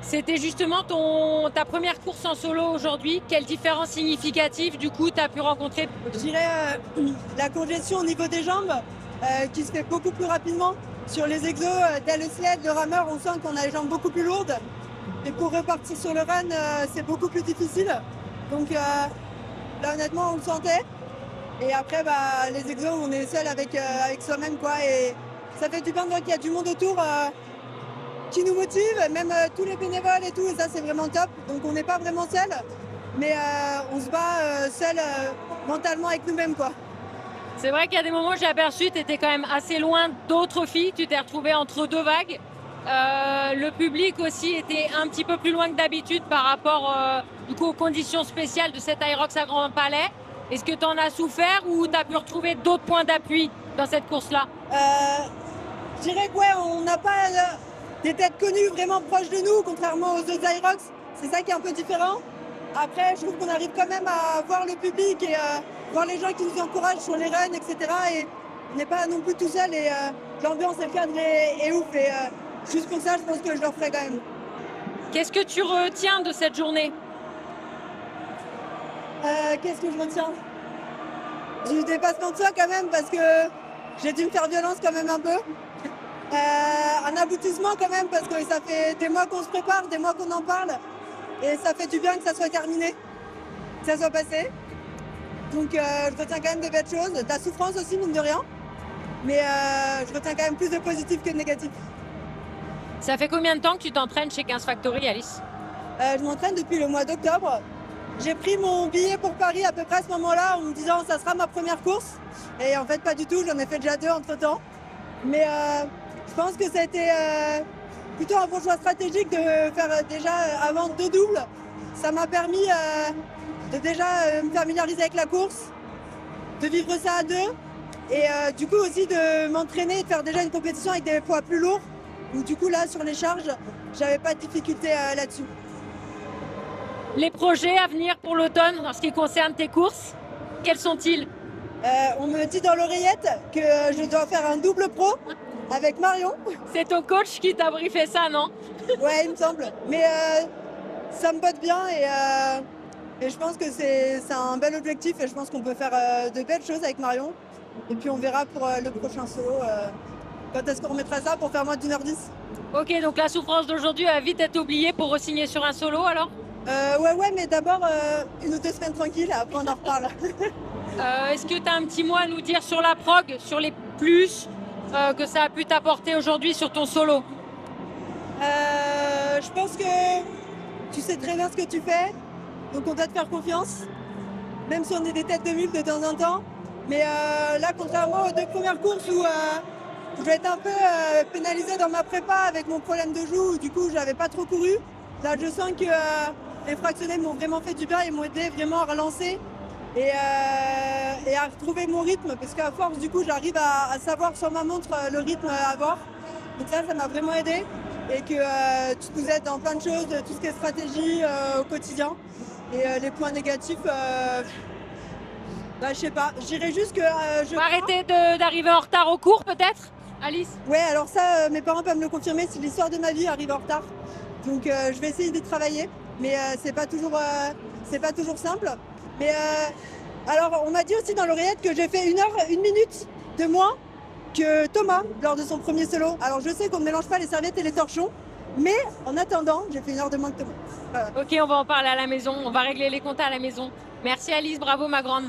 C'était justement ta première course en solo aujourd'hui. Quelle différence significative du coup tu as pu rencontrer? Je dirais la congestion au niveau des jambes qui se fait beaucoup plus rapidement. Sur les exos, tel le sled, le rameur, on sent qu'on a les jambes beaucoup plus lourdes. Et pour repartir sur le run, c'est beaucoup plus difficile. Donc là, honnêtement, on le sentait. Et après, les exos, on est seul avec soi-même, quoi. Et ça fait du bien de voir qu'il y a du monde autour qui nous motive, même tous les bénévoles et tout. Et ça, c'est vraiment top. Donc on n'est pas vraiment seul, mais on se bat seul mentalement avec nous-mêmes, quoi. C'est vrai qu'il y a des moments où j'ai aperçu, tu étais quand même assez loin d'autres filles, tu t'es retrouvée entre deux vagues. Le public aussi était un petit peu plus loin que d'habitude par rapport du coup, aux conditions spéciales de cet Aerox à Grand Palais. Est-ce que tu en as souffert ou tu as pu retrouver d'autres points d'appui dans cette course-là? Je dirais que ouais, on n'a pas des têtes connues vraiment proches de nous, contrairement aux autres Aerox. C'est ça qui est un peu différent. Après, je trouve qu'on arrive quand même à voir le public et voir les gens qui nous encouragent sur les runs, etc. Et on n'est pas non plus tout seul et l'ambiance et le cadre est ouf. Et juste pour ça, je pense que je le referai quand même. Qu'est-ce que tu retiens de cette journée? Qu'est-ce que je retiens? Du dépassement de soi quand même parce que j'ai dû me faire violence quand même un peu. Un aboutissement quand même parce que ça fait des mois qu'on se prépare, des mois qu'on en parle. Et ça fait du bien que ça soit terminé, que ça soit passé. Donc je retiens quand même de belles choses, de la souffrance aussi, mine de rien. Mais je retiens quand même plus de positif que de négatif. Ça fait combien de temps que tu t'entraînes chez 15 Factory, Alice? Je m'entraîne depuis le mois d'octobre. J'ai pris mon billet pour Paris à peu près à ce moment-là en me disant ça sera ma première course. Et en fait pas du tout, j'en ai fait déjà 2 entre-temps. Mais je pense que ça a été plutôt un bon choix stratégique de faire déjà avant 2 doubles. Ça m'a permis de déjà me familiariser avec la course, de vivre ça à 2 et du coup aussi de m'entraîner et de faire déjà une compétition avec des poids plus lourds. Où du coup là sur les charges, j'avais pas de difficulté là-dessus. Les projets à venir pour l'automne en ce qui concerne tes courses, quels sont-ils? On me dit dans l'oreillette que je dois faire un double pro avec Marion. C'est ton coach qui t'a briefé ça, non? Ouais, il me semble. Mais ça me botte bien et je pense que c'est un bel objectif et je pense qu'on peut faire de belles choses avec Marion. Et puis on verra pour le prochain solo quand est-ce qu'on remettra ça pour faire moins d'1h10. Ok, donc la souffrance d'aujourd'hui va vite être oubliée pour re-signer sur un solo alors? Ouais, mais d'abord 1 ou 2 semaines tranquilles, après on en reparle. Est-ce que tu as un petit mot à nous dire sur la prog, sur les plus que ça a pu t'apporter aujourd'hui sur ton solo? Je pense que tu sais très bien ce que tu fais, donc on doit te faire confiance, même si on est des têtes de mule de temps en temps. Mais là, contrairement aux 2 premières courses où je vais être un peu pénalisée dans ma prépa avec mon problème de joue, où du coup j'avais pas trop couru. Là, je sens que les fractionnés m'ont vraiment fait du bien et m'ont aidé vraiment à relancer et à retrouver mon rythme, parce qu'à force, du coup, j'arrive à savoir sur ma montre le rythme à avoir. Donc ça m'a vraiment aidé et que tu nous aides dans plein de choses, tout ce qui est stratégie au quotidien. Et les points négatifs, je sais pas. Je dirais juste que On va arrêter d'arriver en retard au cours peut-être, Alice? Ouais, alors ça, mes parents peuvent me le confirmer, c'est l'histoire de ma vie, arrive en retard. Donc je vais essayer d'y travailler, mais c'est pas toujours simple. Mais alors, on m'a dit aussi dans l'oreillette que j'ai fait 1 minute de moins que Thomas lors de son premier solo. Alors je sais qu'on ne mélange pas les serviettes et les torchons, mais en attendant, j'ai fait 1 heure de moins que Thomas. Voilà. Ok, on va en parler à la maison, on va régler les comptes à la maison. Merci Alice, bravo ma grande.